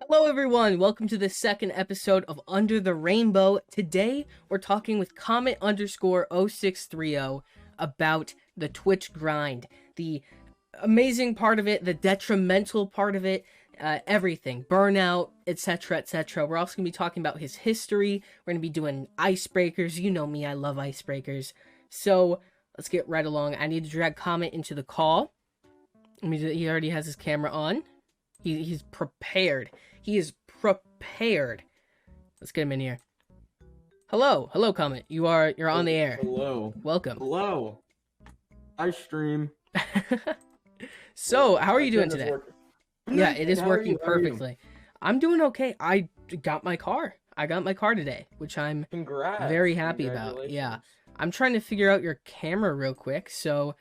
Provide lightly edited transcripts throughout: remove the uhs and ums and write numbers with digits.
Hello everyone, welcome to the second episode of Under the Rainbow. Today, we're talking with Comet_0630 about the Twitch grind. The amazing part of it, the detrimental part of it, everything. Burnout, etc, etc. We're also going to be talking about his history. We're going to be doing icebreakers. You know me, I love icebreakers. So, let's get right along. I need to drag Comet into the call. He already has his camera on. He's prepared. He is prepared. Let's get him in here. Hello, Comet. You're on the air. Hello. Welcome. Hello. I stream. So, how are you doing today? Yeah, it is How are working you? How are you? perfectly. I'm doing okay. I got my car. I got my car today, which I'm Congrats. very happy about. Yeah. I'm trying to figure out your camera real quick. So,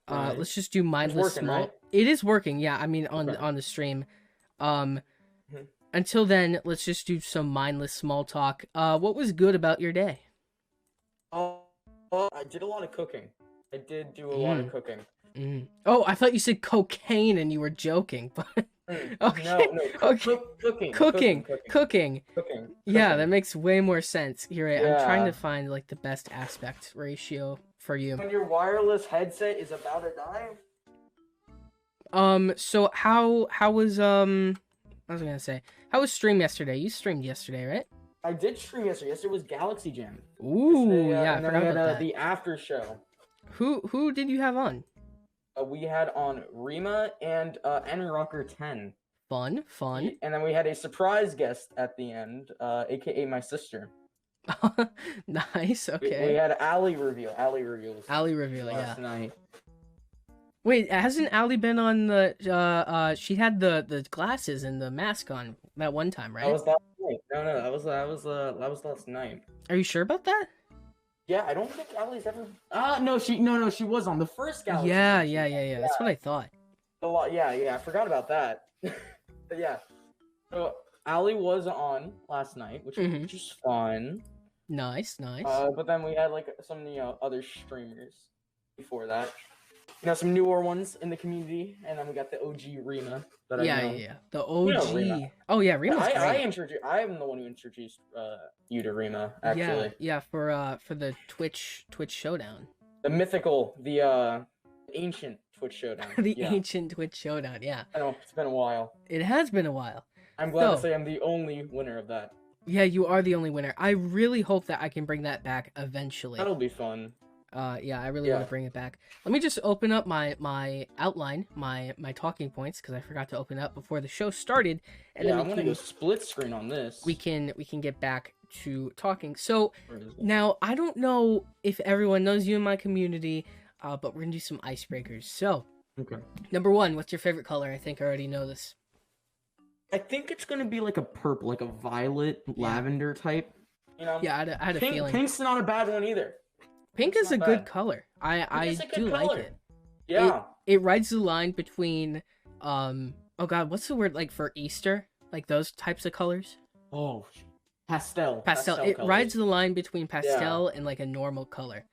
Right. let's just do mindless working, small. right? It is working. Yeah, I mean Okay. on the stream. Mhm. Until then, let's just do some mindless small talk. What was good about your day? I did a lot of cooking. I did do a lot of cooking. Oh, I thought you said cocaine and you were joking, but okay. No, Okay. cooking. Cooking. Yeah, that makes way more sense. You're right. I'm trying to Yeah. find like the best aspect ratio for you. When your wireless headset is about to die. So how was what was I gonna say? How was stream yesterday? You streamed yesterday, right? I did stream yesterday. Yesterday was Galaxy Jam. Ooh, Yesterday, yeah, I and then forgot we had about that. the after show. Who did you have on? We had on Rima and Rocker 10. Fun. And then we had a surprise guest at the end, aka my sister. Nice. We Okay. had Ali reveal. Ali reveals Ali reveal, yeah. last night. Wait, hasn't Ali been on the she had the glasses and the mask on that one time, right? That was last night. No, that was last night. Are you sure about that? Yeah, I don't think Ali's ever. No, she was on the first Galaxy. Yeah. Jam. That's what I thought. A lot. Yeah. I forgot about that. But yeah. So Ali was on last night, which was fun. Nice. But then we had like some other streamers before that. Some newer ones in the community, and then we got the OG Rima. That I know. Yeah. The OG. Rima. Oh yeah, Rima's great. I am the one who introduced you to Rima, actually. Yeah, for the Twitch Showdown. The mythical, the ancient Twitch Showdown. The ancient Twitch Showdown, yeah. I know, it's been a while. It has been a while. I'm glad to say I'm the only winner of that. Yeah, you are the only winner. I really hope that I can bring that back eventually. That'll be fun. Yeah, I really want to bring it back. Let me just open up my outline, my talking points, because I forgot to open up before the show started, and then I'm gonna go split screen on this. We can get back to talking. So now I don't know if everyone knows you in my community, but we're gonna do some icebreakers. So, okay. Number 1, what's your favorite color? I think I already know this. I think it's gonna be like a purple, like a violet, lavender type. Yeah, I had a feeling. Pink's not a bad one either. Pink is a good color. I do like it. Yeah. It rides the line between oh god, what's the word like for Easter? Like those types of colors? Oh, pastel. It colors. rides the line between pastel and like a normal color.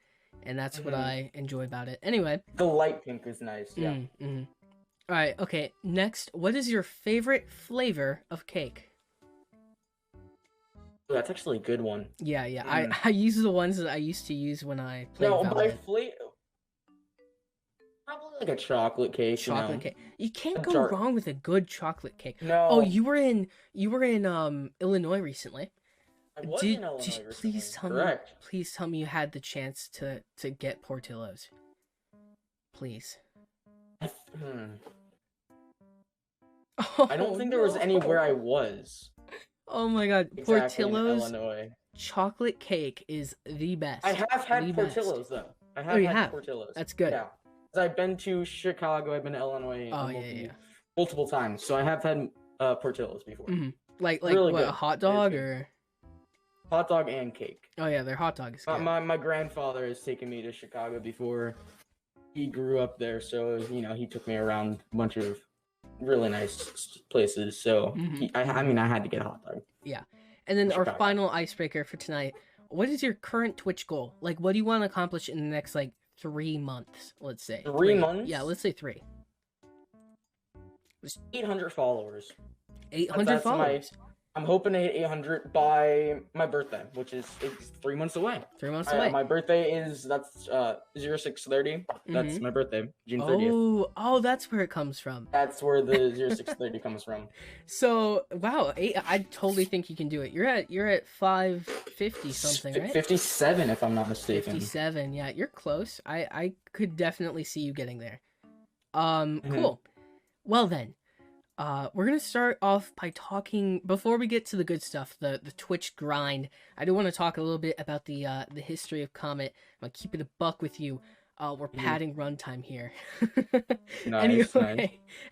And that's what I enjoy about it. Anyway. The light pink is nice, yeah. Alright, okay. Next, what is your favorite flavor of cake? Ooh, that's actually a good one. Yeah. I use the ones that I used to use when I played No, by Valorant. flavor, probably like a chocolate cake. Chocolate cake. You can't A go dark- wrong with a good chocolate cake. No. Oh, you were in Illinois recently. I was in Illinois recently. Please tell me you had the chance to get Portillo's. Please. I don't think there was anywhere I was. Oh my god, Exactly in Portillo's Illinois. chocolate cake is the best. I have had The Portillo's best. though. I you have had have? Portillo's. That's good. Yeah. 'Cause I've been to Chicago. I've been to Illinois. Oh yeah. Multiple times. So I have had Portillo's before. Like Really what, good. a hot dog It is or? Hot dog and cake. Oh yeah, their hot dog is good. My grandfather has taken me to Chicago before. He grew up there, so he took me around a bunch of really nice places. So I had to get a hot dog. Yeah, and then our Chicago. final icebreaker for tonight. What is your current Twitch goal? Like, what do you want to accomplish in the next 3 months? Let's say 3 months. Yeah, let's say 3. 800 followers. 800 That's my. followers. I'm hoping to hit 800 by my birthday, which is it's 3 months away. 3 months away. My birthday is 0630. That's my birthday, June 30th. Oh, that's where it comes from. That's where the 0630 comes from. So wow, I totally think you can do it. You're at 550 something, right? 57, if I'm not mistaken. 57. Yeah, you're close. I could definitely see you getting there. Cool. Well then, we're gonna start off by talking before we get to the good stuff, the Twitch grind. I do want to talk a little bit about the history of Comet. I'm gonna keep it a buck with you. We're padding runtime here. Nice.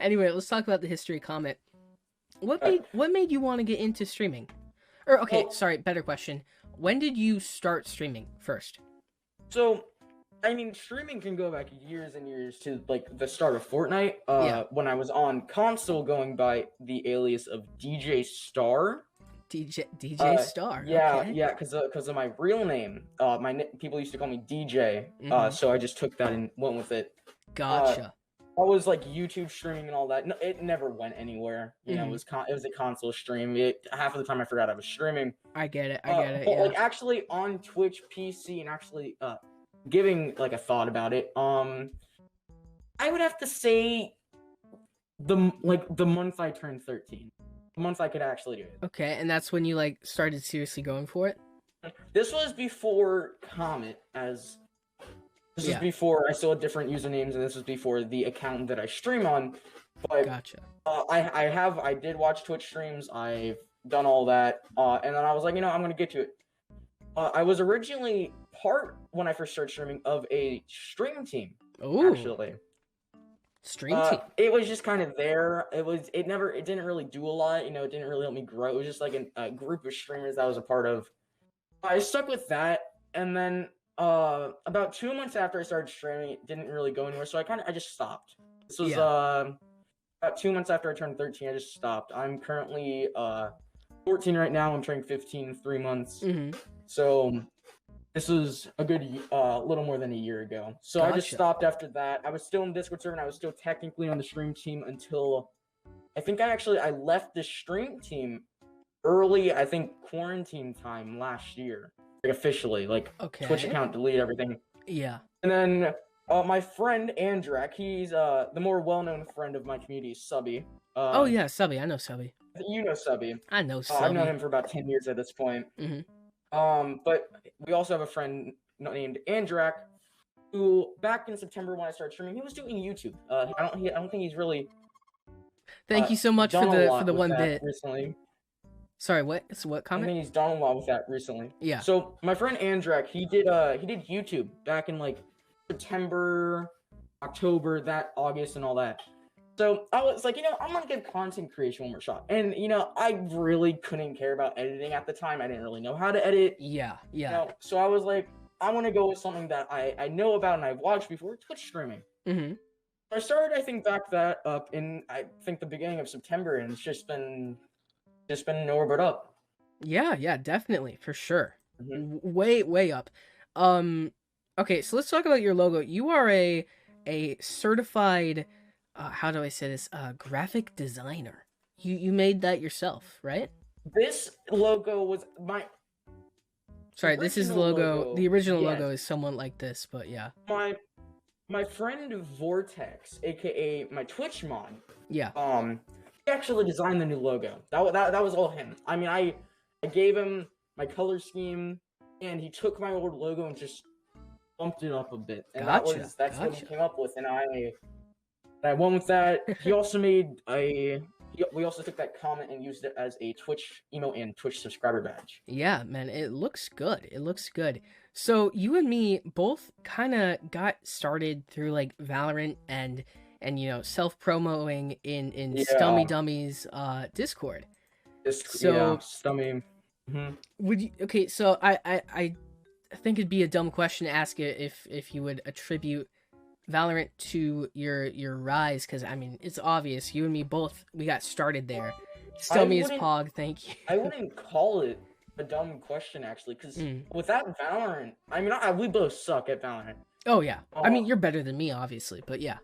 Anyway, let's talk about the history of Comet. What made you want to get into streaming? Or okay, sorry, better question. When did you start streaming first? So, I mean, streaming can go back years and years to like the start of Fortnite. When I was on console, going by the alias of DJ Star. DJ Star. Yeah, okay. yeah, because of my real name. People used to call me DJ. So I just took that and went with it. Gotcha. I was like YouTube streaming and all that. No, it never went anywhere. You know, it was a console stream. Half of the time I forgot I was streaming. I get it. But yeah. like actually on Twitch PC and actually giving like a thought about it. I would have to say the month I turned 13. The month I could actually do it. Okay, and that's when you like started seriously going for it? This was before Comet This was before I still had different usernames, and this was before the account that I stream on. But gotcha. I did watch Twitch streams. I've done all that, and then I was like, I'm gonna get to it. I was originally part when I first started streaming of a stream team. Ooh. Actually. Stream team. It was just kind of there. It didn't really do a lot. It didn't really help me grow. It was just like a group of streamers that I was a part of. I stuck with that, and then about 2 months after I started streaming, it didn't really go anywhere. So I just stopped. This was about 2 months after I turned 13. I just stopped. I'm currently 14 right now. I'm turning 15 in 3 months. So this was a good little more than a year ago. So I just stopped after that. I was still in Discord server, and I was still technically on the stream team until I think I left the stream team early, I think quarantine time last year. Like officially, Twitch account, delete everything. Yeah. And then my friend Andrak, he's the more well-known friend of my community, Subby. Oh yeah, Subby. I know Subby. You know Subby. I know Subby. I've known him for about 10 years at this point. But we also have a friend named Andrak, who back in September when I started streaming, he was doing YouTube. I don't think he's really. Thank you so much for the 1 bit. Recently. Sorry, what? So what comment? I think he's done a lot with that recently. Yeah. So my friend Andrak, he did YouTube back in like September, October, August, and all that. So I was like, I'm gonna give content creation one more shot. And I really couldn't care about editing at the time. I didn't really know how to edit. Yeah. So I was like, I want to go with something that I know about and I've watched before, Twitch streaming. I started, I think, back that up in I think the beginning of September, and it's just been nowhere but up. Yeah, definitely, for sure. Way up. Okay, so let's talk about your logo. You are a certified how do I say this? Graphic designer. You made that yourself, right? This logo was my. Sorry, this is the logo. The original logo is somewhat like this, but yeah. My friend Vortex, aka my Twitch mod. Yeah. He actually designed the new logo. That was all him. I mean, I gave him my color scheme, and he took my old logo and just bumped it up a bit. And that's what he came up with, and I went with that. He also made we also took that comment and used it as a Twitch emote and Twitch subscriber badge. Yeah, man, it looks good. It looks good. So you and me both kind of got started through like Valorant and self-promoting in Stummy Dummies Discord. Stummy. Would you? Okay, so I think it'd be a dumb question to ask it if you would attribute Valorant to your rise, because I mean it's obvious. You and me both, we got started there. Stummy is Pog. Thank you. I wouldn't call it a dumb question actually, because without Valorant, I mean we both suck at Valorant. Oh yeah, I mean you're better than me obviously, but yeah.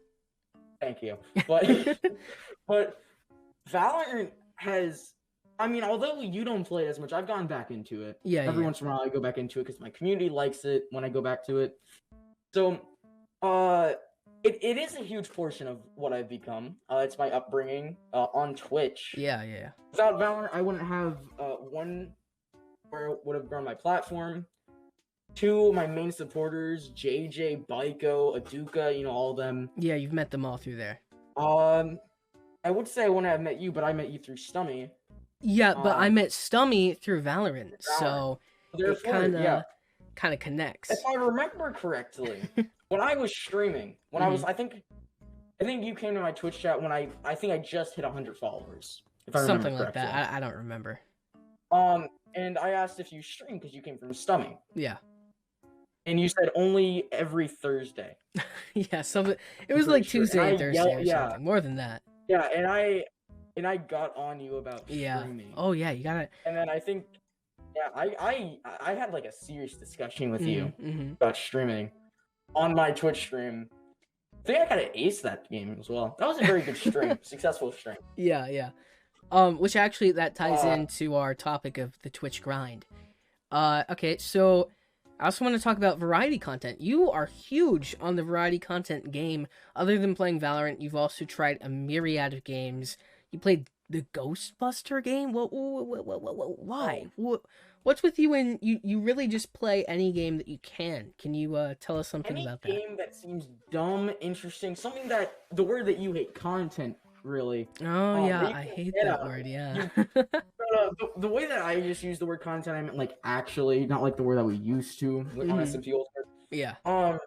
Thank you. But but Valorant has, I mean, although you don't play it as much, I've gone back into it. Yeah, Every yeah. once in a while, I go back into it because my community likes it when I go back to it. So, uh, it is a huge portion of what I've become. It's my upbringing on Twitch. Yeah, yeah. Without Valorant, I wouldn't have one where it would have grown my platform. Two, my main supporters, JJ, Baiko, Aduka, you know, all of them. Yeah, you've met them all through there. I would say I wouldn't have met you, but I met you through Stummy. Yeah, but I met Stummy through Valorant, so it kind of connects. If I remember correctly, when I was streaming, when I was, I think you came to my Twitch chat when I think I just hit 100 followers. If I remember Something like correctly. that. I don't remember. And I asked if you stream because you came from Stummy. Yeah. And you said only every Thursday. Yeah, something. It was like Tuesday and Thursday or something. More than that. Yeah, and I got on you about streaming. Oh yeah, you gotta. And then I think, I had like a serious discussion with you about streaming on my Twitch stream. I think I kind of aced that game as well. That was a very good stream, successful stream. Yeah, yeah. Which actually that ties into our topic of the Twitch grind. Okay, so I also want to talk about variety content. You are huge on the variety content game. Other than playing Valorant, you've also tried a myriad of games. You played the Ghostbuster game? Why? What's with you and you really just play any game that you can? Can you tell us something about that? Any game that seems dumb, interesting, something that, the word that you hate, content, really. Oh, yeah, I hate that word, yeah. The way that I just use the word content, I meant like actually, not like the word that we used to on SMP Ultimate. Yeah. I'm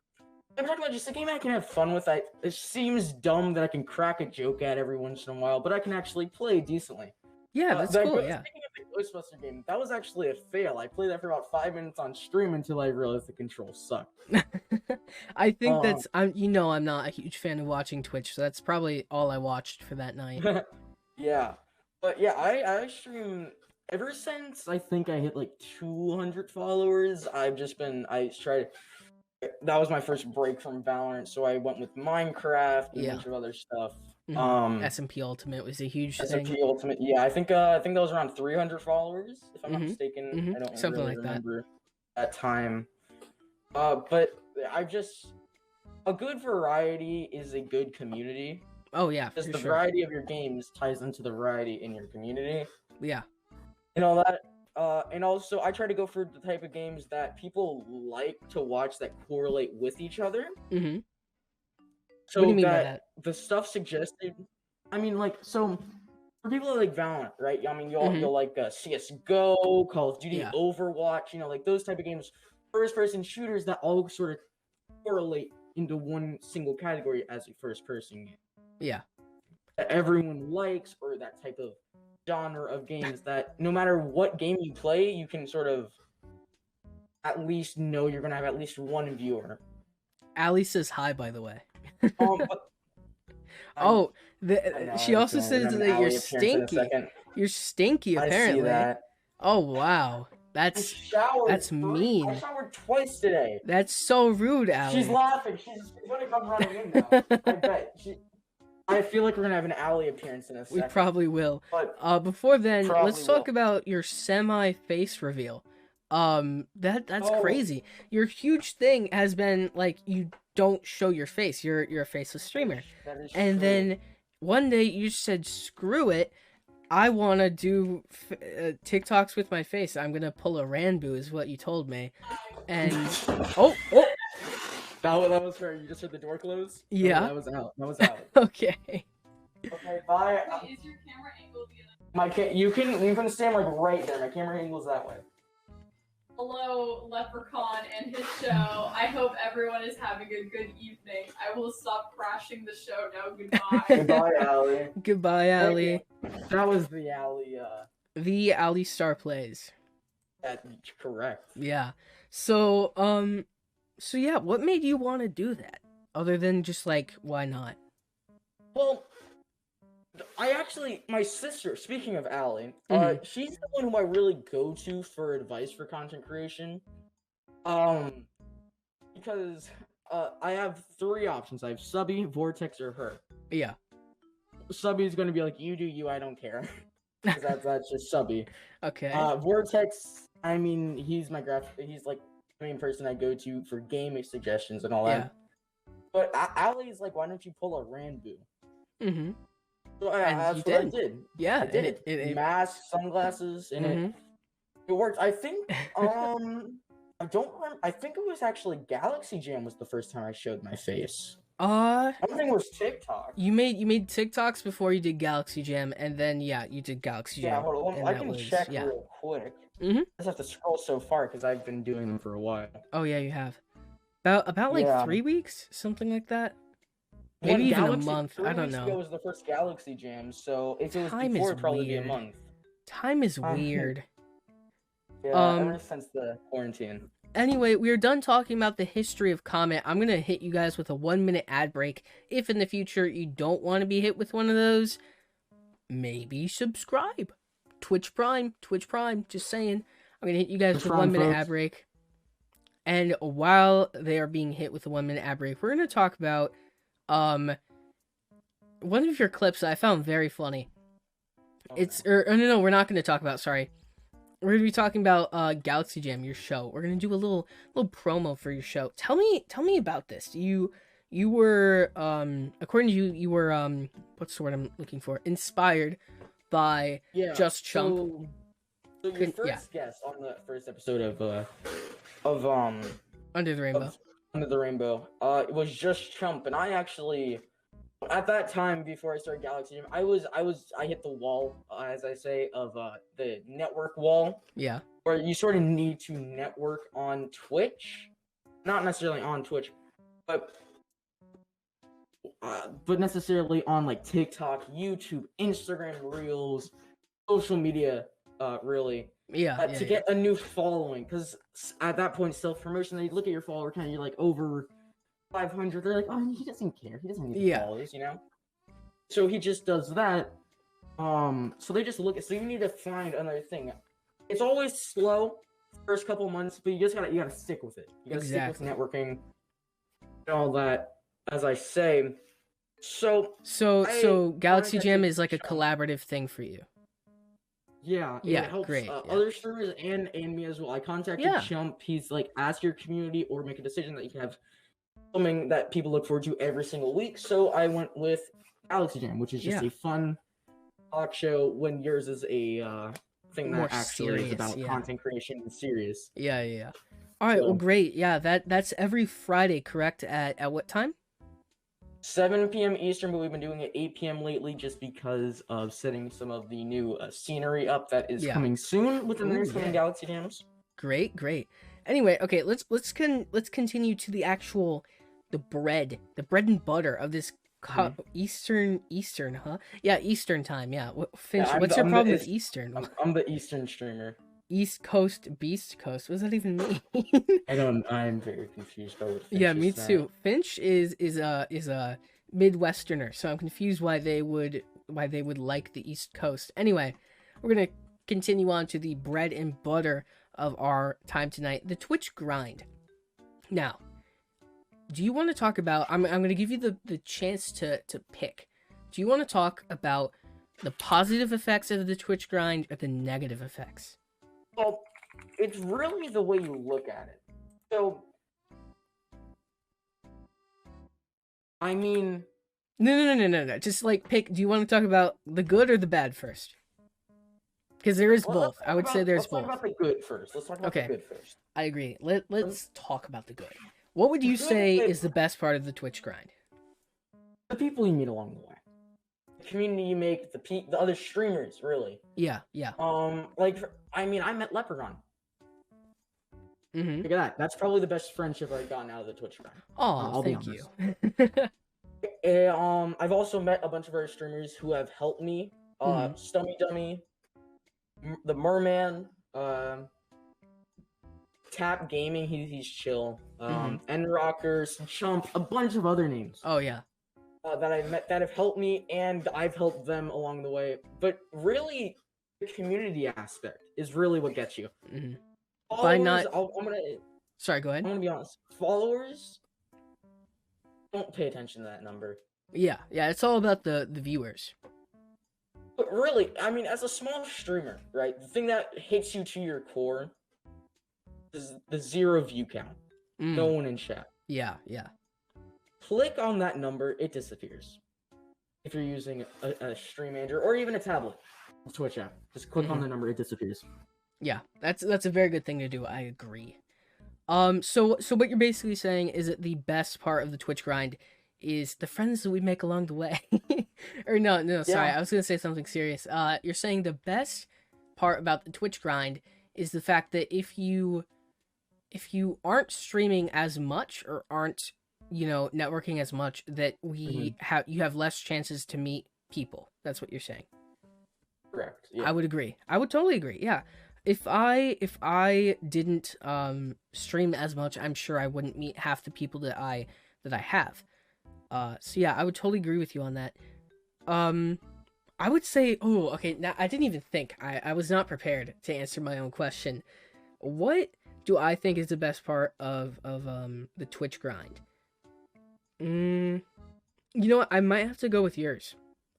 talking about just a game I can have fun with. It seems dumb that I can crack a joke at every once in a while, but I can actually play decently. Yeah, that's cool, yeah. Speaking of the Ghostbuster game, that was actually a fail. I played that for about 5 minutes on stream until I realized the controls sucked. I think that's, I'm not a huge fan of watching Twitch, so that's probably all I watched for that night. Yeah. But yeah, I stream ever since I think I hit like 200 followers. I tried. That was my first break from Valorant, so I went with Minecraft and a bunch of other stuff. SMP Ultimate was a huge thing. SMP Ultimate, yeah. I think that was around 300 followers, if I'm not mistaken. I don't something really like remember that time. But a good variety is a good community. Oh yeah, because the variety of your games ties into the variety in your community. Yeah. And all that. And also, I try to go for the type of games that people like to watch that correlate with each other. So what do you mean by that? The stuff suggested, I mean, like, so for people that like Valorant, right? I mean, you'll like CS:GO, Call of Duty, Overwatch, you know, like those type of games, first-person shooters that all sort of correlate into one single category as a first-person game. Yeah. That everyone likes, or that type of genre of games that no matter what game you play, you can sort of at least know you're gonna have at least one viewer. Allie says hi, by the way. She also says that you're stinky. You're stinky, apparently. I see that. Oh wow, that's mean. I showered twice today. That's so rude, Allie. She's laughing. She's gonna come running in now. I bet. I feel like we're gonna have an Allie appearance in a second. We probably will. But before then, let's talk about your semi-face reveal. That's crazy. Your huge thing has been like you don't show your face. You're a faceless streamer. That is and true. Then one day you said, "Screw it. I want to do TikToks with my face. I'm gonna pull a Ranboo," is what you told me. And oh. That was fair. You just heard the door close? Yeah. No, that was out. Okay. Okay, bye. Is your camera angled the other way? You can stand like right there. My camera angle's that way. Hello, Leprechaun and his show. I hope everyone is having a good evening. I will stop crashing the show now. Goodbye. Goodbye, Allie. Goodbye, Allie. That was the Allie. The Allie Star Plays. That's correct. Yeah. So yeah, what made you want to do that? Other than just like, why not? Well, my sister, speaking of Allie, she's the one who I really go to for advice for content creation. Because I have 3 options. I have Subby, Vortex, or her. Yeah. Subby's gonna be like, you do you, I don't care. 'cause that's just subby. Okay. Vortex, I mean, he's my he's like the main person I go to for gaming suggestions and all Yeah. that. But Ali's like, why don't you pull a Ranbu? Mm-hmm. So And that's you what I did. did. Yeah. I did it. Mask, sunglasses, and Mhm. it worked. I think I don't remember. I think it was actually Galaxy Jam was the first time I showed my face. I don't think it was TikTok. You made TikToks before you did Galaxy Jam, and then you did Galaxy Jam. Yeah, hold on. and I that can was, check yeah. real quick. Mhm. I just have to scroll so far because I've been doing them for a while. Oh yeah, you have. About like Yeah. 3 weeks, something like that. Maybe even a month. 3 I don't weeks ago know. was the first Galaxy Jam, so if it was Time before, is it'd probably be a weird. month. Time is I- weird. Yeah, ever since the quarantine. Anyway, we are done talking about the history of Comet. I'm going to hit you guys with a 1-minute ad break. If in the future you don't want to be hit with one of those, maybe subscribe. Twitch Prime, just saying. I'm going to hit you guys with a 1-minute ad break. And while they are being hit with a 1-minute ad break, we're going to talk about one of your clips that I found very funny. No, we're not going to talk about, sorry. We're going to be talking about Galaxy Jam, your show. We're going to do a little promo for your show. Tell me about this. You were according to you were what's the word I'm looking for? Inspired by Just Chump. So your first guest on the first episode of Under the Rainbow. Under the Rainbow. It was Just Chump, and I actually at that time before I started Galaxy Jam, I hit the wall, as I say, of the network wall. Yeah. Where you sort of need to network on Twitch, not necessarily on Twitch, but necessarily on like TikTok, YouTube, Instagram Reels, social media, really. To get a new following, because at that point, self-promotion, they look at your follower count, you're like over 500. They're like, oh, he doesn't care. He doesn't need the followers, you know. So he just does that. So they just look at. So you need to find another thing. It's always slow first couple months, but you gotta stick with it. You gotta stick with networking and all that. As I say, so Galaxy Jam is like a collaborative thing for you. Yeah, it helps great. Other streamers and me as well. I contacted Chump. He's like, ask your community or make a decision that you can have something that people look forward to every single week. So I went with Galaxy Jam, which is just a fun talk show when yours is a thing that actually is about content creation and serious. Yeah. All right, well, great. Yeah, that's every Friday, correct? At what time? 7 p.m. Eastern, but we've been doing it 8 p.m. lately just because of setting some of the new scenery up that is coming soon within the next coming Galaxy Jams. Great. Anyway, okay, let's continue to the actual bread and butter of this Eastern, huh? Yeah, Eastern time. Yeah. Finch, what's your problem with Eastern? I'm the Eastern streamer. East Coast, Beast Coast. What does that even mean? I'm very confused by what Finch Yeah, me too. Finch is a Midwesterner, so I'm confused why they would like the East Coast. Anyway, we're gonna continue on to the bread and butter of our time tonight, the Twitch grind. Now, do you want to talk about? I'm gonna give you the chance to pick. Do you want to talk about the positive effects of the Twitch grind or the negative effects? Well, it's really the way you look at it. So, I mean... No. Just, like, pick... Do you want to talk about the good or the bad first? Because there is both. I would say there's both. Let's talk about the good first. The good first. I agree. Let's talk about the good. What would you say is the best part of the Twitch grind? The people you meet along the way. The community you make, the other streamers, really. Yeah. I met Leprechaun. Mm-hmm. Look at that. That's probably the best friendship I've gotten out of the Twitch grind. Oh, thank you. I've also met a bunch of other streamers who have helped me. Stummy Dummy, the Merman, Tap Gaming, he's chill. End Rockers, Chump, a bunch of other names. Oh yeah. That I've met that have helped me, and I've helped them along the way. But really, the community aspect is really what gets you. Mm-hmm. Followers, Sorry, go ahead. I'm gonna be honest. Followers, don't pay attention to that number. Yeah, it's all about the viewers. But really, I mean, as a small streamer, right, the thing that hits you to your core is the 0 view count. No one in chat. Yeah, yeah. Click on that number, it disappears. If you're using a stream manager or even a tablet, Twitch app, just click on the number, it disappears. Yeah, that's a very good thing to do. I agree. So what you're basically saying is that the best part of the Twitch grind is the friends that we make along the way. Or no, sorry, I was gonna say something serious. You're saying the best part about the Twitch grind is the fact that if you aren't streaming as much or aren't, networking as much, that you have less chances to meet people. That's what you're saying. Correct. Yeah. I would agree. I would totally agree. Yeah. If I didn't stream as much, I'm sure I wouldn't meet half the people that I have. So yeah, I would totally agree with you on that. I would say, now I didn't even think. I was not prepared to answer my own question. What do I think is the best part of the Twitch grind? You know what? I might have to go with yours.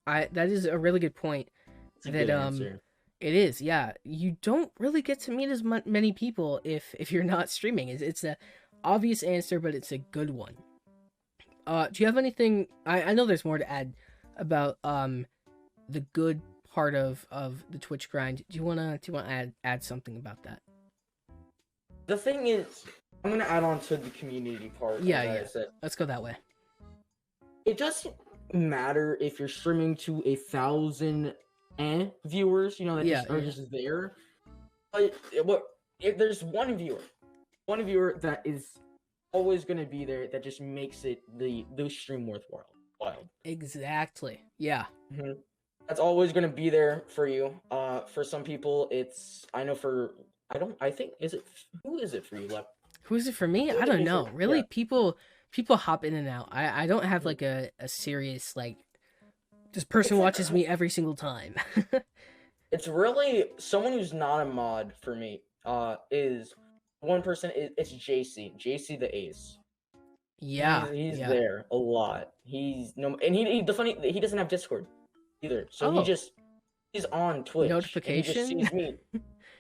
That is a really good point. It's a good answer. It is, yeah. You don't really get to meet as many people if you're not streaming. It's a obvious answer, but it's a good one. Do you have anything? I know there's more to add about the good part of the Twitch grind. Do you wanna add something about that? The thing is, I'm gonna add on to the community part. Yeah. Let's go that way. It doesn't matter if you're streaming to 1,000 viewers, that are just there. But if there's one viewer that is always gonna be there, that just makes it the stream worthwhile. Exactly. Yeah. Mm-hmm. That's always gonna be there for you. For some people, who is it for you, Lep? Who is it for me? I don't know. Really, yeah. People hop in and out. I don't have like a serious this person watches me every single time. It's really someone who's not a mod for me. Is one person. It's JC the Ace. Yeah, he's there a lot. He doesn't have Discord either. So he's on Twitch. Notification. And he just sees me.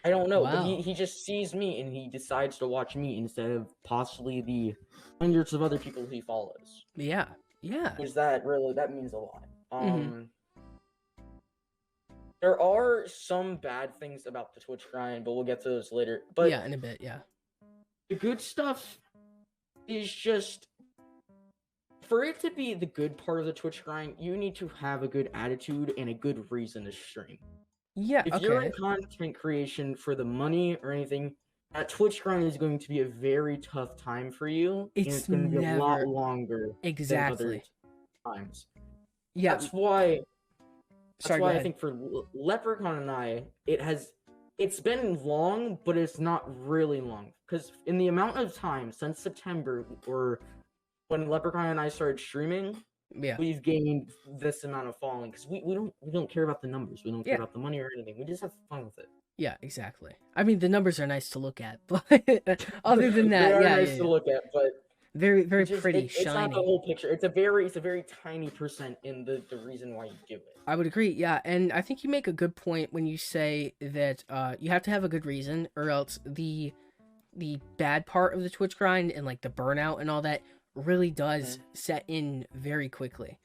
I don't know, wow. But he just sees me and he decides to watch me instead of possibly the hundreds of other people he follows. Yeah. Which that means a lot. There are some bad things about the Twitch grind, but we'll get to those later. But yeah, in a bit, yeah. The good stuff is just, for it to be the good part of the Twitch grind, you need to have a good attitude and a good reason to stream. Yeah, if you're in content creation for the money or anything, that Twitch grind is going to be a very tough time for you. It's going to be a lot longer than other times. Yeah. That's why I think for Leprechaun and I, it's been long, but it's not really long. Because in the amount of time since September, or when Leprechaun and I started streaming, we've gained this amount of following. Because we don't care about the numbers. We don't care about the money or anything. We just have fun with it. Yeah, exactly. I mean, the numbers are nice to look at, but other than that, they are nice to look at, but very, very pretty, shiny. It's not the whole picture. It's a very tiny percent in the reason why you do it. I would agree, yeah, and I think you make a good point when you say that you have to have a good reason, or else the bad part of the Twitch grind and the burnout and all that really does set in very quickly,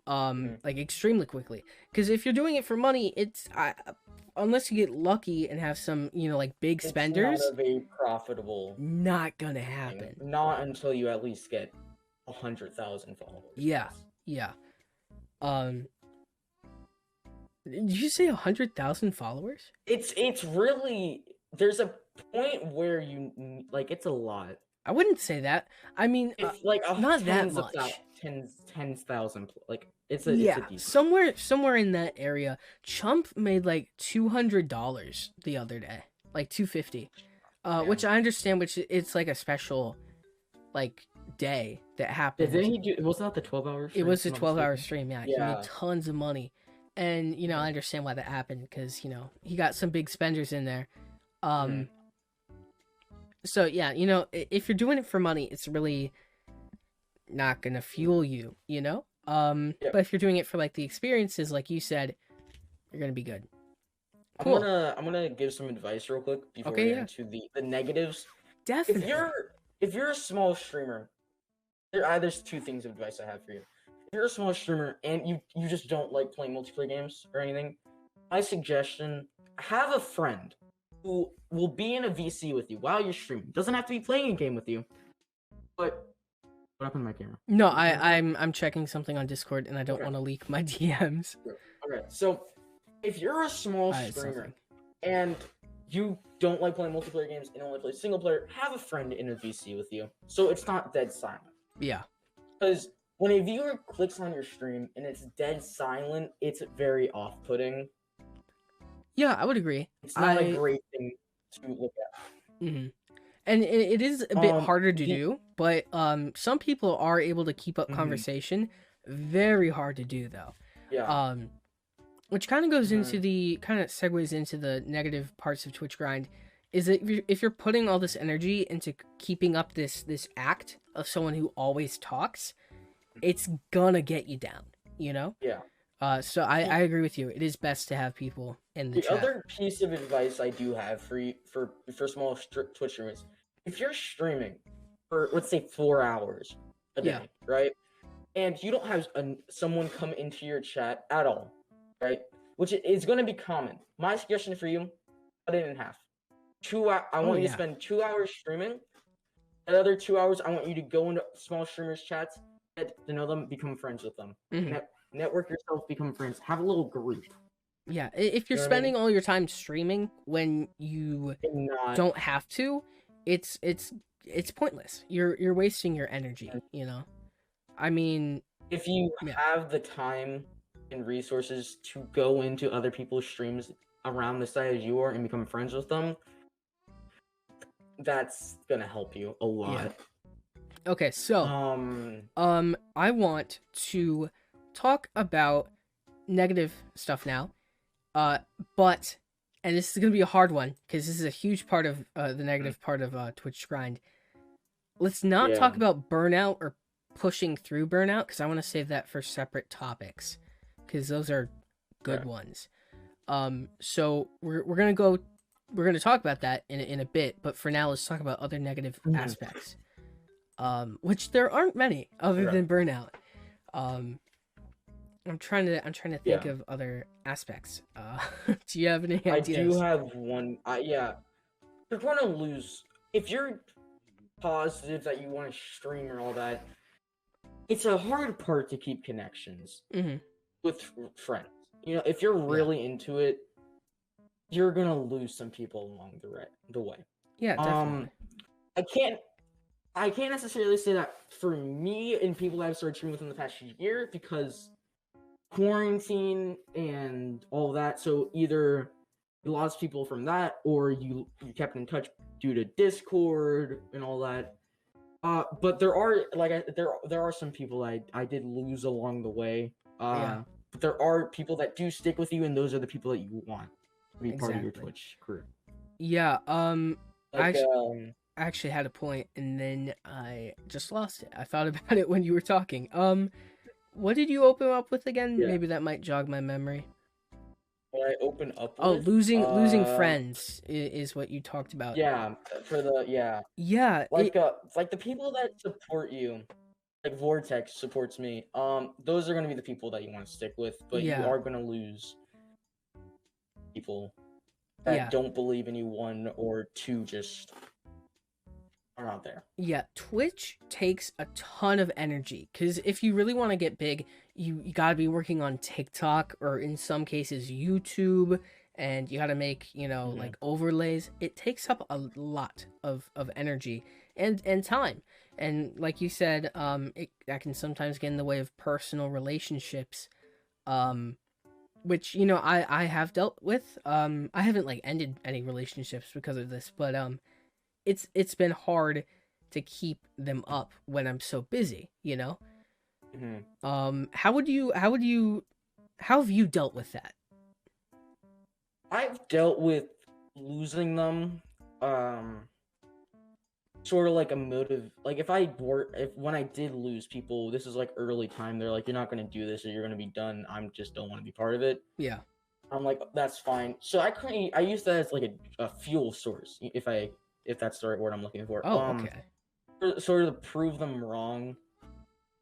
extremely quickly. Because if you're doing it for money, it's unless you get lucky and have some big spenders, it's not a very profitable. Not gonna happen. Not until you at least get 100,000 followers. Yeah. Did you say 100,000 followers? It's really, there's a point where it's a lot. I wouldn't say that. I mean, it's not that much. 10,000. It's somewhere in that area. Chump made $200 the other day, $250, which I understand. Which it's a special day that happened. It was not the 12-hour stream. It was a 12-hour stream. Yeah, he made tons of money. And, I understand why that happened, because, he got some big spenders in there. So, yeah, if you're doing it for money, it's really not going to fuel you, But if you're doing it for, the experiences, like you said, You're gonna be good. I'm Cool. gonna give some advice real quick before Okay, we get yeah. into the negatives. Definitely. If you're a small streamer, there's two things of advice I have for you. If you're a small streamer and you just don't like playing multiplayer games or anything, my suggestion: have a friend who will be in a VC with you while you're streaming. Doesn't have to be playing a game with you, but what happened to my camera? No, I'm checking something on Discord and I don't Okay. want to leak my DMs. Okay, so if you're a small It's streamer something. and you don't like playing multiplayer games and only play single player, have a friend in a VC with you, so it's not dead silent. Yeah. Because when a viewer clicks on your stream and it's dead silent, it's very off-putting. Yeah, I would agree. It's not a great thing to look at. Mm-hmm. And it is a bit harder to the- do, but some people are able to keep up Mhm. conversation. Very hard to do though. Yeah. Which kind of goes into Mhm. the kind of segues into the negative parts of Twitch grind. Is that if you're putting all this energy into keeping up this act of someone who always talks, it's gonna get you down. You know. Yeah. So I agree with you. It is best to have people in the The chat. other piece of advice I do have for you, for small Twitch streamers, if you're streaming for, let's say, 4 hours a day, Yeah. right, and you don't have someone come into your chat at all, right, which is going to be common. My suggestion for you: cut it in half. I want you to yeah. spend 2 hours streaming. The other 2 hours, I want you to go into small streamers' chats, get to know them, become friends with them, Mhm. network yourself, become friends, have a little group. Yeah, if you're You know what I spending all your time streaming when you And not don't have to, it's pointless. You're wasting your energy, you know. I mean, if you Yeah. have the time and resources to go into other people's streams around the size as you are and become friends with them, that's gonna help you a lot. okay, so I want to talk about negative stuff now. But and this is gonna be a hard one because this is a huge part of the negative part of Twitch grind. Let's not talk Yeah. about burnout or pushing through burnout because I want to save that for separate topics because those are good Okay. ones. So we're gonna talk about that in a bit, but for now let's talk about other negative Mhm. aspects. Which there aren't many other Okay. than burnout. I'm trying to think Yeah. of other aspects. Do you have any I ideas? do have one. Yeah, you're gonna lose if you're positive that you want to stream and all that. It's a hard part to keep connections Hmm. with friends. You know, if you're really into it, you're gonna lose some people along the way. Yeah, definitely. I can't necessarily say that for me and people that I've started streaming within the past year because quarantine and all that. So either you lost people from that, or you kept in touch due to Discord and all that. But there are there are some people I did lose along the way. Yeah. But there are people that do stick with you, and those are the people that you want to be part of your Exactly. Twitch crew. Yeah. Like, I actually had a point and then I just lost it. I thought about it when you were talking. What did you open up with again? Yeah. Maybe that might jog my memory. what I open up Oh, with, losing friends is what you talked about. Yeah, Yeah. like the people that support you, like Vortex supports me. Those are gonna be the people that you want to stick with, but Yeah. you are gonna lose people that Yeah. don't believe in you. One or two just are not there. Yeah, Twitch takes a ton of energy because if you really want to get big, you gotta be working on TikTok or in some cases YouTube, and you gotta make Mhm. like overlays. It takes up a lot of energy and time, and like you said, that can sometimes get in the way of personal relationships, which I have dealt with. I haven't like ended any relationships because of this, but it's been hard to keep them up when I'm so busy, Mhm. how have you dealt with that? I've dealt with losing them. Sort of like a motive. Like if when I did lose people, this is like early time. They're like, you're not gonna do this, or you're gonna be done. I just don't want to be part of it. Yeah. I'm like, that's fine. So I use that as like a fuel source, if that's the right word I'm looking for. Oh, okay. Sort of to prove them wrong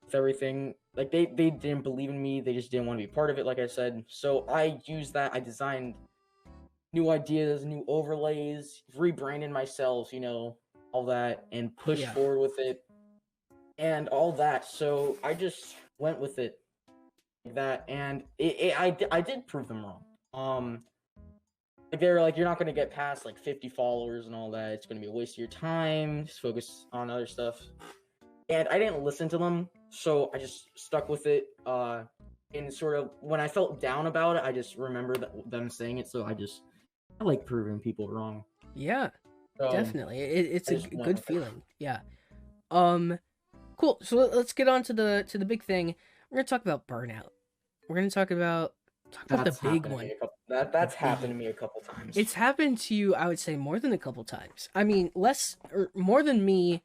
with everything. Like they didn't believe in me. They just didn't want to be part of it, like I said. So I used that. I designed new ideas, new overlays, rebranded myself, all that, and pushed Yeah. forward with it, and all that. So I just went with it like that, and I did prove them wrong. Like they're like, you're not gonna get past like 50 followers and all that. It's gonna be a waste of your time. Just focus on other stuff. And I didn't listen to them, so I just stuck with it. And sort of when I felt down about it, I just remember them saying it. So I like proving people wrong. Yeah, So definitely. It's I a just went good with it. feeling. Yeah. Cool. So let's get on to the big thing. We're gonna talk about burnout. We're gonna talk about the big one. That's happened to me a couple times. It's happened to you, I would say, more than a couple times. I mean, more than me.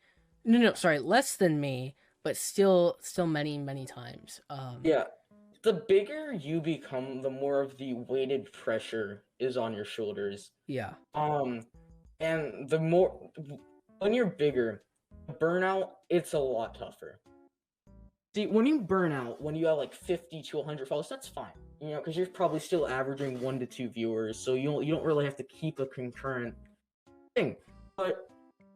No, sorry, less than me, but still many, many times. Yeah. The bigger you become, the more of the weighted pressure is on your shoulders. Yeah. And the more when you're bigger, burnout, it's a lot tougher. See, when you burn out, when you have like 50 to 100 followers, that's fine. Because you're probably still averaging 1 to 2 viewers, so you don't really have to keep a concurrent thing. But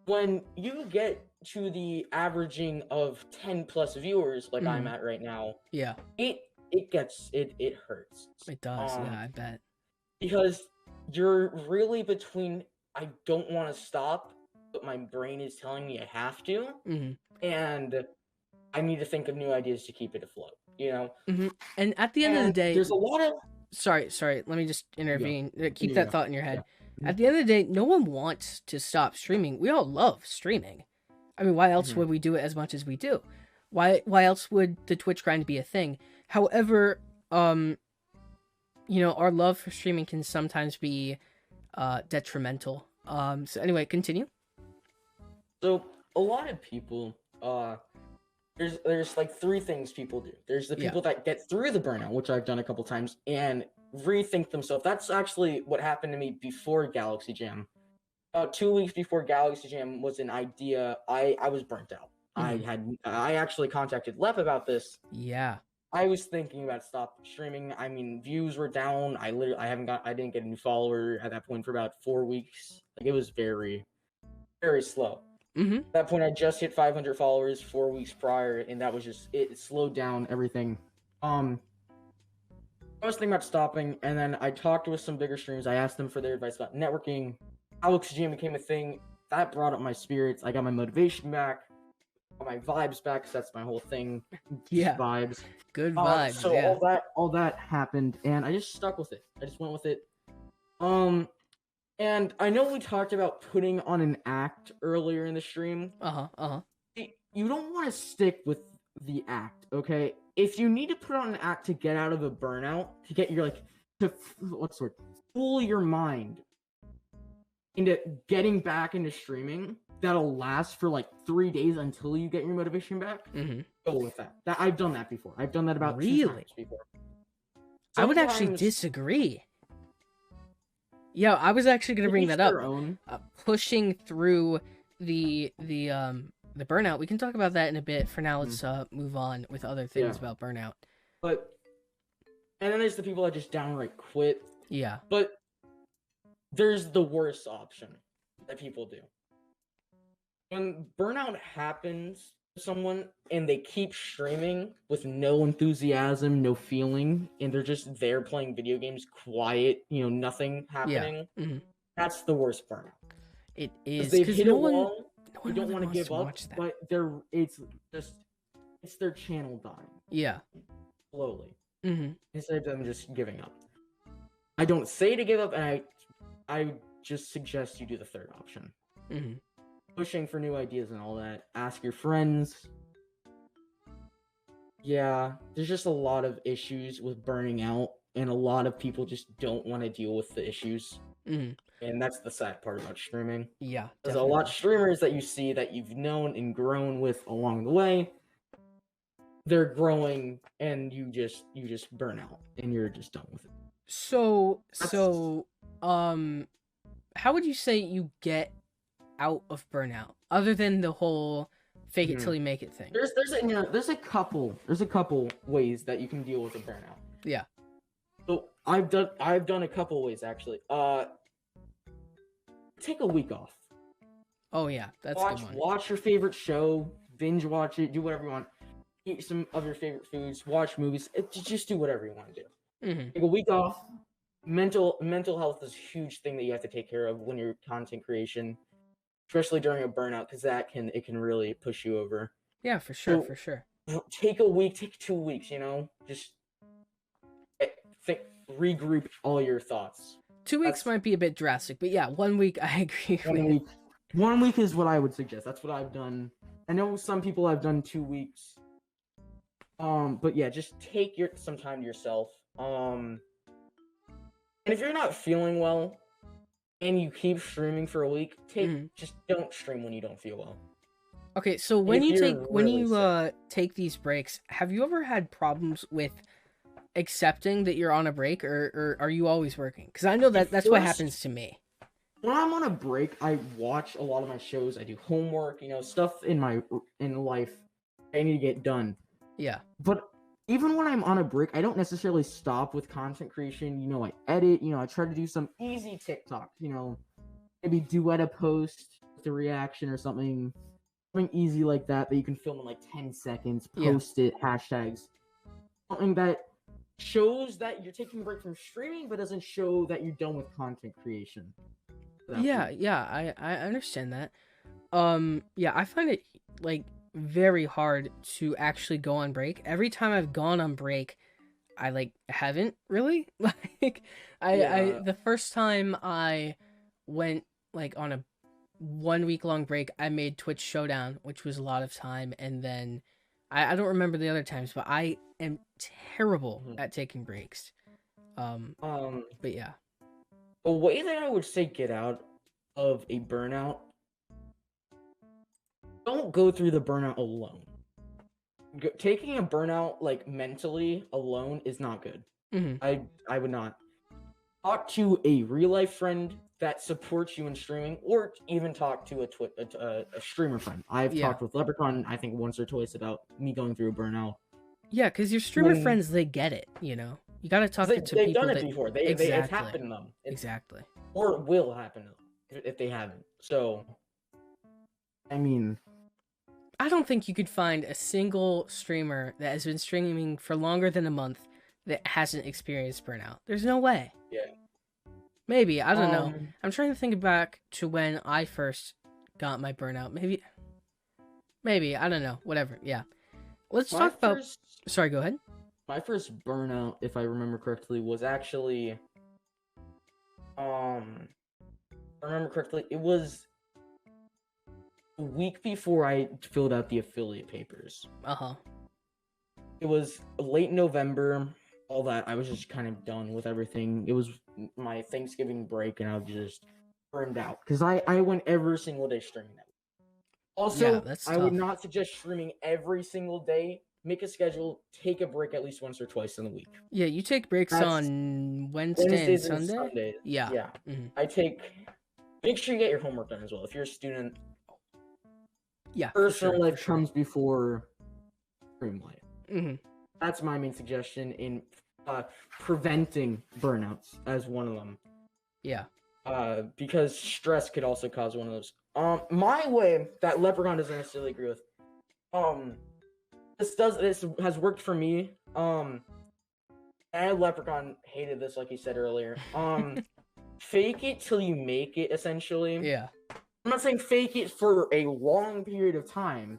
when you get to the averaging of 10 plus viewers, like I'm at right now, Yeah. it hurts. It does. Yeah, I bet. Because you're really between, I don't want to stop, but my brain is telling me I have to, and I need to think of new ideas to keep it afloat. And at the end of the day, there's a lot of. Sorry. Let me just intervene. Keep that thought in your head. Yeah. At the end of the day, no one wants to stop streaming. We all love streaming. I mean, why else would we do it as much as we do? Why else would the Twitch grind be a thing? However, our love for streaming can sometimes be detrimental. So anyway, continue. So a lot of people, there's like 3 things people do. There's the people that get through the burnout, which I've done a couple times, and rethink themselves. That's actually what happened to me before Galaxy Jam. About 2 weeks before Galaxy Jam was an idea. I was burnt out. I actually contacted Lep about this. Yeah. I was thinking about stopping streaming. I mean, views were down. I didn't get a new follower at that point for about 4 weeks. Like, it was very, very slow. At that point, I just hit 500 followers 4 weeks prior, and that was just, it slowed down everything. I was thinking about stopping, and then I talked with some bigger streamers. I asked them for their advice about networking. Alex Jam became a thing. That brought up my spirits. I got my motivation back. Got my vibes back, because that's my whole thing. Yeah. Vibes. Good vibes. So all that happened, and I just stuck with it. I just went with it. And I know we talked about putting on an act earlier in the stream. You don't want to stick with the act, okay? If you need to put on an act to get out of a burnout, to get your fool your mind into getting back into streaming, that'll last for like 3 days until you get your motivation back. Go with that. I've done that before. I've done that about 2 times before. I would actually disagree. Yeah, I was actually going to bring that up. Pushing through the burnout. We can talk about that in a bit. For now, let's move on with other things about burnout. And then there's the people that just downright quit. Yeah. But there's the worst option that people do. When burnout happens to someone and they keep streaming with no enthusiasm, no feeling, and they're just there playing video games, quiet, nothing happening. That's the worst burnout. It is, they've hit no a one, wall. no You one don't really want to wants give to up, watch that. but it's their channel dying. Yeah. Slowly. Instead of them just giving up. I don't say to give up, and I just suggest you do the third option. Pushing for new ideas and all that. Ask your friends. Yeah, there's just a lot of issues with burning out, and a lot of people just don't want to deal with the issues. And that's the sad part about streaming. Yeah, there's a lot of streamers that you see that you've known and grown with along the way. They're growing, and you just burn out, and you're just done with it. So, how would you say you get out of burnout, other than the whole fake it till you make it thing? There's a couple ways that you can deal with a burnout. Yeah. So I've done a couple ways actually. Take a week off. Oh yeah, that's a good one. Watch your favorite show, binge watch it, do whatever you want. Eat some of your favorite foods, watch movies. Just do whatever you want to do. Mhm. Take a week off. Mental health is a huge thing that you have to take care of when you're content creation, especially during a burnout, because it can really push you over. Yeah, for sure, So, for sure. Take a week, take 2 weeks. Just regroup all your thoughts. 2 weeks might be a bit drastic, but yeah, 1 week I agree with. 1 week is what I would suggest. That's what I've done. I know some people have done 2 weeks. But yeah, just take some time to yourself. And if you're not feeling well and you keep streaming for a week, just don't stream when you don't feel well. Okay, so when you take these breaks, have you ever had problems with accepting that you're on a break, or are you always working? Because I know that's what happens to me. When I'm on a break, I watch a lot of my shows. I do homework, stuff in life I need to get done. Yeah. But even when I'm on a break, I don't necessarily stop with content creation. I edit. I try to do some easy TikTok. Maybe duet a post with a reaction or something easy like that you can film in like 10 seconds. Post it, hashtags, something that shows that you're taking a break from streaming, but doesn't show that you're done with content creation. I understand that. I find it like very hard to actually go on break. Every time I've gone on break, I haven't really the first time I went on a 1 week long break, I made Twitch Showdown, which was a lot of time, and then I don't remember the other times, but I am terrible at taking breaks. But yeah. A way that I would say get out of a burnout, don't go through the burnout alone. Taking a burnout mentally alone is not good. I would not. Talk to a real life friend that supports you in streaming, or even talk to a streamer friend. I've talked with Leprechaun, I think once or twice, about me going through a burnout. Yeah, because your streamer friends, they get it. You gotta talk to people. They've done it before. It's happened to them. Exactly. Or it will happen to them if they haven't. So, I mean, I don't think you could find a single streamer that has been streaming for longer than a month that hasn't experienced burnout. There's no way. Yeah. Maybe, I don't know. I'm trying to think back to when I first got my burnout. Maybe, I don't know. Whatever, yeah. Let's talk about... Sorry, go ahead. My first burnout, if I remember correctly, was actually... if I remember correctly, it was a week before I filled out the affiliate papers. Uh-huh. It was late November, all that. I was just kind of done with everything. It was my Thanksgiving break, and I was just burned out. Because I went every single day streaming that week. Also, I would not suggest streaming every single day. Make a schedule, take a break at least once or twice in the week. Yeah, you take breaks on Wednesdays and Sunday? Yeah. Yeah. Make sure you get your homework done as well. If you're a student, personal life comes before stream life. That's my main suggestion in preventing burnouts as one of them. Yeah. Because stress could also cause one of those. My way that Leprechaun doesn't necessarily agree with. This has worked for me. And Leprechaun hated this, like he said earlier. Fake it till you make it, essentially. Yeah. I'm not saying fake it for a long period of time.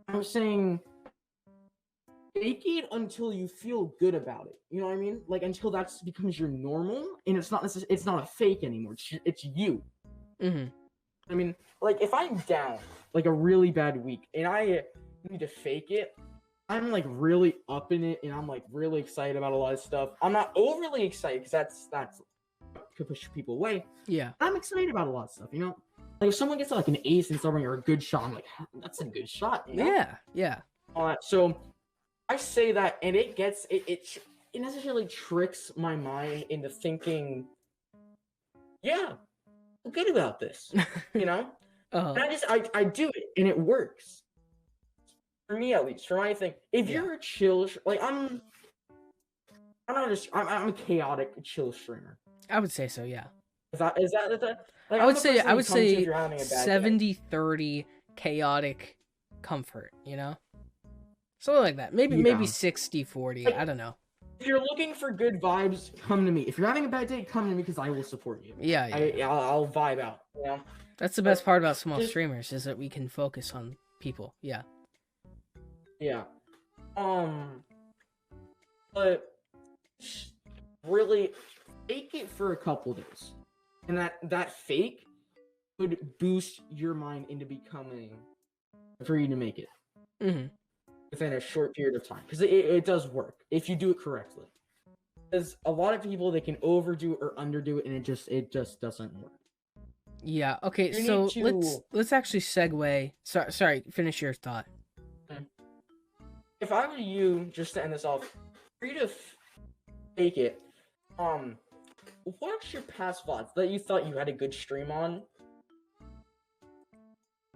I'm saying fake it until you feel good about it. You know what I mean? Until that becomes your normal, and it's not a fake anymore. It's you. I mean, if I'm down, a really bad week, and I need to fake it, I'm really up in it, and I'm really excited about a lot of stuff. I'm not overly excited because that's could push people away. Yeah. I'm excited about a lot of stuff. If someone gets an ace in something or a good shot, I'm that's a good shot. Yeah. Yeah. So I say that, and it it necessarily tricks my mind into thinking, yeah, I'm good about this, you know. Uh-huh. And I do it, and it works for me at least. For my thing, if Yeah. you're a chill, like I'm not just I'm a chaotic chill streamer. I would say so, yeah. Is that like I I'm would the say person you come to if you're having a bad day. 70-30 chaotic comfort, you know? Something like that. Maybe Yeah. 60-40. Like- I don't know. If you're looking for good vibes, come to me. If you're having a bad day, come to me because I will support you. Yeah, yeah. I'll vibe out. You know. That's the best part about small just- streamers is that we can focus on people. Yeah. Yeah. But really fake it for a couple days. And that fake would boost your mind into becoming for you to make it Mm-hmm. within a short period of time. Because it does work if you do it correctly. There's a lot of people that can overdo it or underdo it and it just doesn't work. Yeah. Okay. You So need to- let's actually segue. Sorry. Finish your thought. If I were you, just to end this off, for you to fake it, watch your past VODs that you thought you had a good stream on.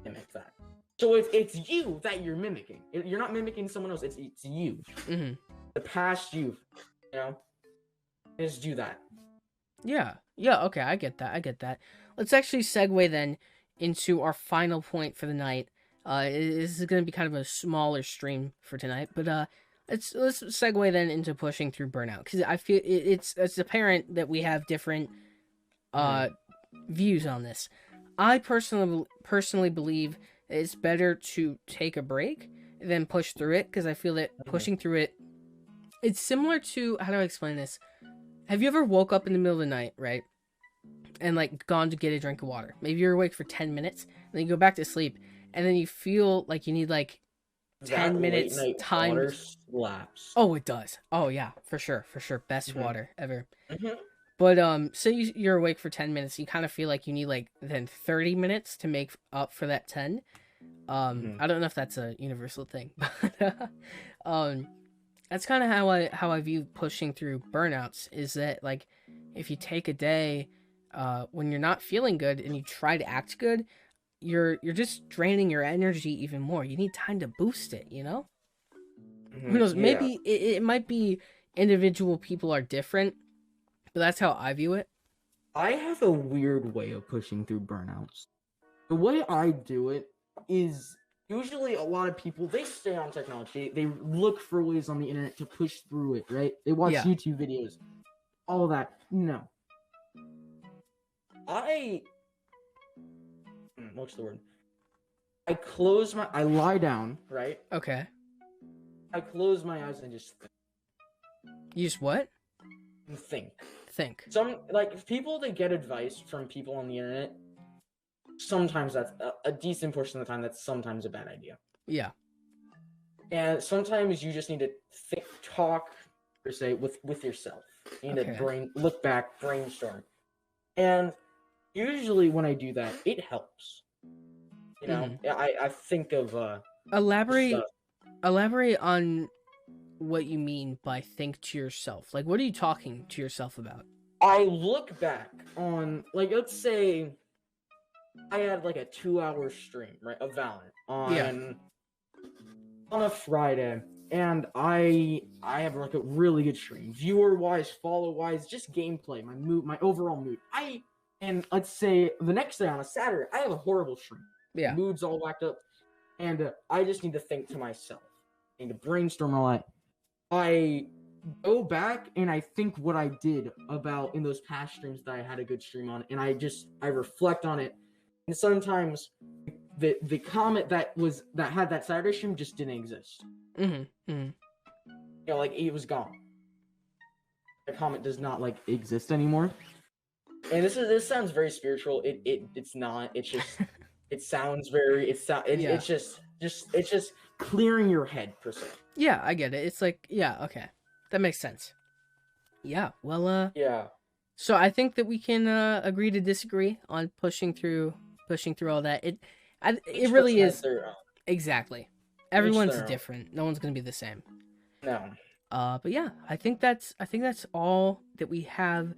Mimic that. So if it's you that you're mimicking, you're not mimicking someone else. It's you, Mm-hmm. the past you. You know, just do that. Yeah. Yeah. Okay. I get that. Let's actually segue then into our final point for the night. This is going to be kind of a smaller stream for tonight, but let's segue then into pushing through burnout because I feel it's apparent that we have different views on this. I personally believe it's better to take a break than push through it because I feel that pushing through it, it's similar to, how do I explain this? Have you ever woke up in the middle of the night, right? And like gone to get a drink of water. Maybe you're awake for 10 minutes, and then you go back to sleep, and then you feel like you need like 10 minutes time. Water slaps. Oh, it does. Oh yeah, for sure. Best Mhm. water ever. Mhm. But say you're awake for 10 minutes, you kind of feel like you need like then 30 minutes to make up for that 10. Mhm. I don't know if that's a universal thing, but that's kind of how I view pushing through burnouts is that like if you take a day when you're not feeling good and you try to act good, you're just draining your energy even more. You need time to boost it, you know? Who knows? Yeah. Maybe it might be individual people are different, but that's how I view it. I have a weird way of pushing through burnouts. The way I do it is usually a lot of people, they stay on technology. They look for ways on the internet to push through it, right? They watch Yeah. YouTube videos, all that. No. What's the word? I lie down, right? Okay. I close my eyes and just You just what? think. Think. Some, like, people that get advice from people on the internet, sometimes that's a decent portion of the time, that's sometimes a bad idea. Yeah. And sometimes you just need to talk, per se, with yourself. You need Okay. to look back, brainstorm. And usually when I do that, it helps. You know, I think of Elaborate stuff. elaborate on what you mean by think to yourself. Like what are you talking to yourself about? I look back on, like, let's say I had like a 2-hour stream, right, of Valorant on a Friday, and I have like a really good stream, viewer wise, follow wise, just gameplay, my mood, my overall mood. And let's say the next day on a Saturday, I have a horrible stream. Yeah. Mood's all whacked up, and I just need to think to myself. I need to brainstorm all that. I go back and I think what I did about in those past streams that I had a good stream on, and I reflect on it. And sometimes the comment that had that Saturday stream just didn't exist. You You know, like it was gone. The comment does not like exist anymore. And this sounds very spiritual. It's not. It's just it sounds very it's just clearing your head per se. Yeah, I get it. It's like, yeah, okay. That makes sense. Yeah, well, Yeah. so I think that we can agree to disagree on pushing through all that. It Each really person has is their own. exactly. Everyone's their own. different. No one's gonna be the same. No. But yeah, I think that's all that we have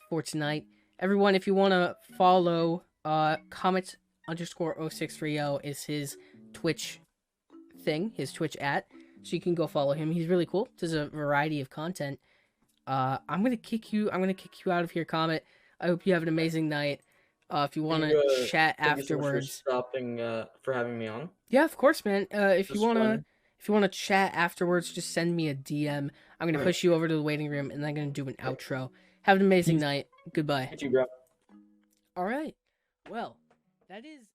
for tonight. Everyone, if you want to follow Comet_0630 is his Twitch thing, his Twitch @ so you can go follow him. He's really cool. Does a variety of content. I'm gonna kick you out of here, Comet. I hope you have an amazing night. If you want to chat thank you so much afterwards, for having me on. yeah, of course, man. If you Fun. want to chat afterwards, just send me a DM. I'm gonna push you over to the waiting room, and I'm gonna do an outro. Have an amazing night. Goodbye. Thank you, bro. All right. Well, that is.